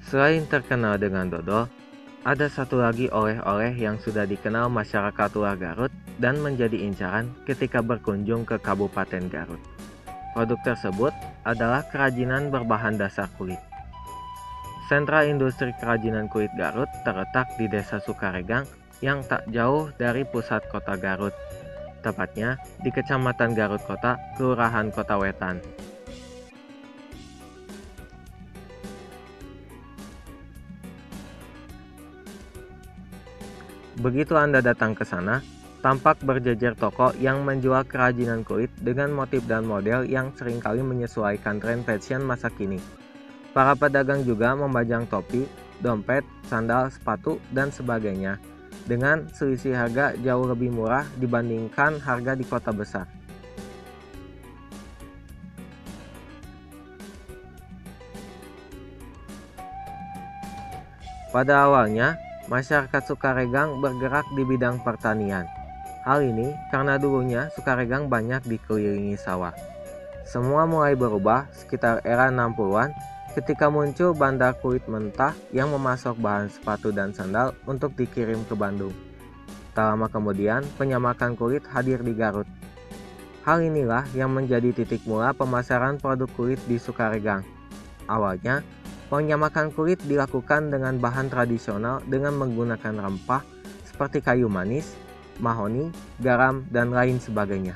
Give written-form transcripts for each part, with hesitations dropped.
Selain terkenal dengan dodol, ada satu lagi oleh-oleh yang sudah dikenal masyarakat luar Garut dan menjadi incaran ketika berkunjung ke Kabupaten Garut. Produk tersebut adalah kerajinan berbahan dasar kulit. Sentra Industri Kerajinan Kulit Garut terletak di Desa Sukaregang yang tak jauh dari pusat kota Garut, tepatnya di Kecamatan Garut Kota, Kelurahan Kota Wetan. Begitu Anda datang ke sana, tampak berjejer toko yang menjual kerajinan kulit dengan motif dan model yang seringkali menyesuaikan tren fashion masa kini. Para pedagang juga membajang topi, dompet, sandal, sepatu, dan sebagainya dengan selisih harga jauh lebih murah dibandingkan harga di kota besar. Pada awalnya, masyarakat Sukaregang bergerak di bidang pertanian. Hal ini karena dulunya Sukaregang banyak dikelilingi sawah. Semua mulai berubah sekitar era 60-an ketika muncul bandar kulit mentah yang memasok bahan sepatu dan sandal untuk dikirim ke Bandung. Tak lama kemudian, penyamakan kulit hadir di Garut. Hal inilah yang menjadi titik mula pemasaran produk kulit di Sukaregang. Awalnya, penyamakan kulit dilakukan dengan bahan tradisional dengan menggunakan rempah seperti kayu manis, mahoni, garam, dan lain sebagainya.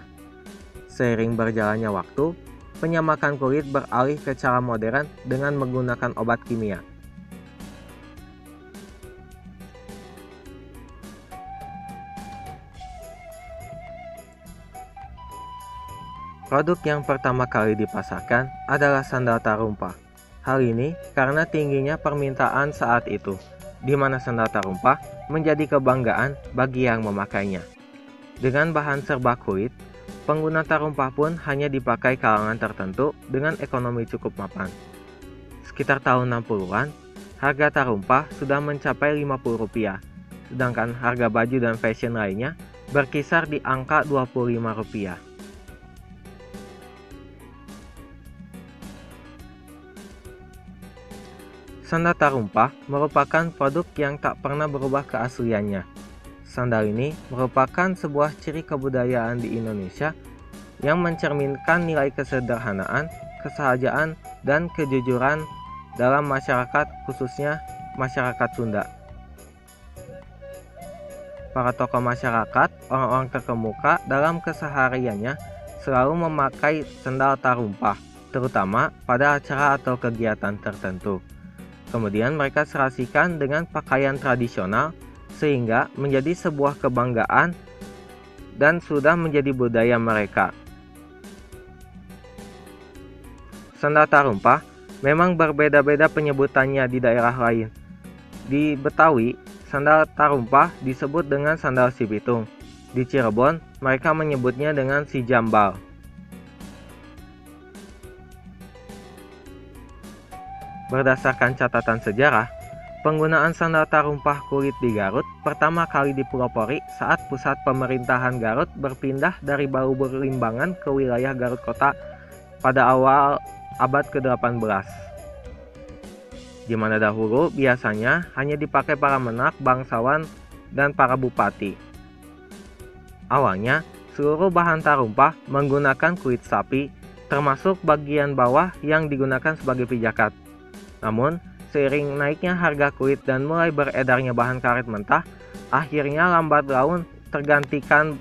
Seiring berjalannya waktu, penyamakan kulit beralih ke cara modern dengan menggunakan obat kimia. Produk yang pertama kali dipasarkan adalah sandal tarumpah. Hal ini karena tingginya permintaan saat itu, di mana sandal tarumpah menjadi kebanggaan bagi yang memakainya. Dengan bahan serba kulit, pengguna tarumpah pun hanya dipakai kalangan tertentu dengan ekonomi cukup mapan. Sekitar tahun 60-an, harga tarumpah sudah mencapai Rp50, sedangkan harga baju dan fashion lainnya berkisar di angka Rp25. Sandal tarumpah merupakan produk yang tak pernah berubah keasliannya. Sandal ini merupakan sebuah ciri kebudayaan di Indonesia yang mencerminkan nilai kesederhanaan, kesahajaan, dan kejujuran dalam masyarakat, khususnya masyarakat Sunda. Para tokoh masyarakat, orang-orang terkemuka dalam kesehariannya selalu memakai sandal tarumpah, terutama pada acara atau kegiatan tertentu. Kemudian mereka serasikan dengan pakaian tradisional sehingga menjadi sebuah kebanggaan dan sudah menjadi budaya mereka. Sandal tarumpah memang berbeda-beda penyebutannya di daerah lain. Di Betawi, sandal tarumpah disebut dengan sandal si pitung. Di Cirebon, mereka menyebutnya dengan si jambal. Berdasarkan catatan sejarah, penggunaan sandal tarumpah kulit di Garut pertama kali dipelopori saat pusat pemerintahan Garut berpindah dari Bau Limbangan ke wilayah Garut Kota pada awal abad ke-18. Di mana dahulu biasanya hanya dipakai para menak, bangsawan, dan para bupati. Awalnya, seluruh bahan tarumpah menggunakan kulit sapi, termasuk bagian bawah yang digunakan sebagai pijakan. Namun, seiring naiknya harga kulit dan mulai beredarnya bahan karet mentah, akhirnya lambat laun tergantikan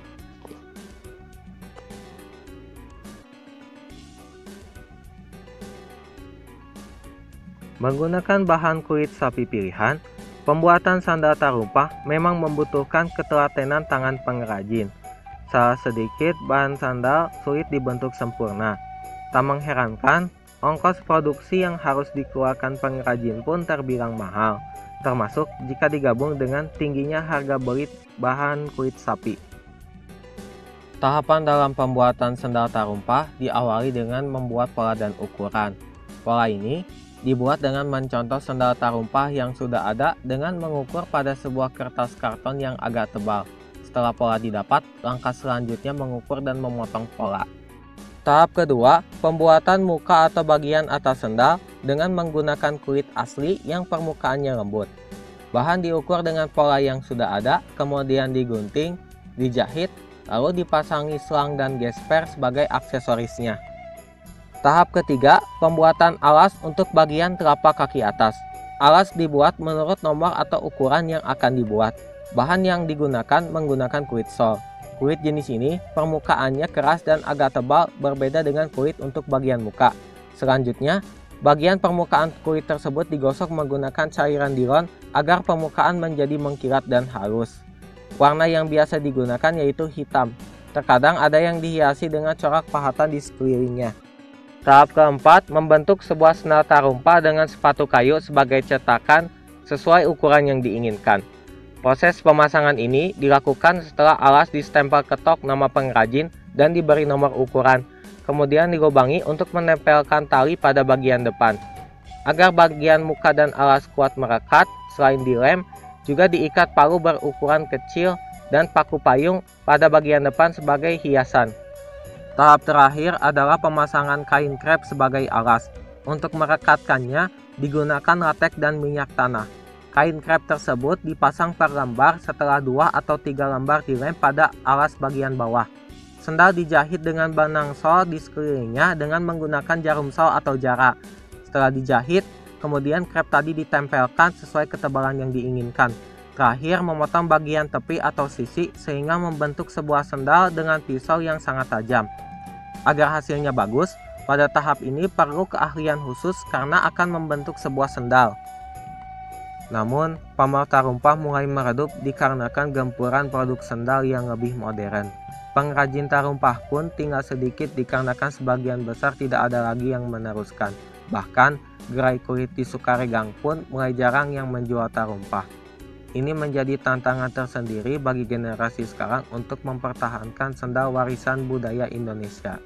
menggunakan bahan kulit sapi pilihan. Pembuatan sandal tarumpah memang membutuhkan ketelatenan tangan pengrajin. Salah sedikit bahan sandal sulit dibentuk sempurna. Tak mengherankan, ongkos produksi yang harus dikeluarkan pengrajin pun terbilang mahal, termasuk jika digabung dengan tingginya harga beli bahan kulit sapi. Tahapan dalam pembuatan sandal tarumpah diawali dengan membuat pola dan ukuran. Pola ini dibuat dengan mencontoh sandal tarumpah yang sudah ada dengan mengukur pada sebuah kertas karton yang agak tebal. Setelah pola didapat, langkah selanjutnya mengukur dan memotong pola. Tahap kedua, pembuatan muka atau bagian atas sandal dengan menggunakan kulit asli yang permukaannya lembut. Bahan diukur dengan pola yang sudah ada, kemudian digunting, dijahit, lalu dipasangi selang dan gesper sebagai aksesorisnya. Tahap ketiga, pembuatan alas untuk bagian telapak kaki atas. Alas dibuat menurut nomor atau ukuran yang akan dibuat. Bahan yang digunakan menggunakan kulit sol. Kulit jenis ini permukaannya keras dan agak tebal, berbeda dengan kulit untuk bagian muka. Selanjutnya, bagian permukaan kulit tersebut digosok menggunakan cairan Dilon agar permukaan menjadi mengkilat dan halus. Warna yang biasa digunakan yaitu hitam. Terkadang ada yang dihiasi dengan corak pahatan di sekelilingnya. Tahap keempat, membentuk sebuah sendal tarumpa dengan sepatu kayu sebagai cetakan sesuai ukuran yang diinginkan. Proses pemasangan ini dilakukan setelah alas distempel ketok nama pengrajin dan diberi nomor ukuran. Kemudian dilubangi untuk menempelkan tali pada bagian depan. Agar bagian muka dan alas kuat merekat, selain dilem, juga diikat palu berukuran kecil dan paku payung pada bagian depan sebagai hiasan. Tahap terakhir adalah pemasangan kain krep sebagai alas. Untuk merekatkannya, digunakan latek dan minyak tanah. Kain krep tersebut dipasang per lembar setelah 2 atau 3 lembar dilem pada alas bagian bawah. Sendal dijahit dengan benang sol di sekelilingnya dengan menggunakan jarum sol atau jara. Setelah dijahit, kemudian krep tadi ditempelkan sesuai ketebalan yang diinginkan. Terakhir, memotong bagian tepi atau sisi sehingga membentuk sebuah sendal dengan pisau yang sangat tajam. Agar hasilnya bagus, pada tahap ini perlu keahlian khusus karena akan membentuk sebuah sendal. Namun, pamor tarumpa mulai meredup dikarenakan gempuran produk sendal yang lebih modern. Pengrajin tarumpah pun tinggal sedikit dikarenakan sebagian besar tidak ada lagi yang meneruskan. Bahkan, gerai kulit di Sukaregang pun mulai jarang yang menjual tarumpah. Ini menjadi tantangan tersendiri bagi generasi sekarang untuk mempertahankan sendal warisan budaya Indonesia.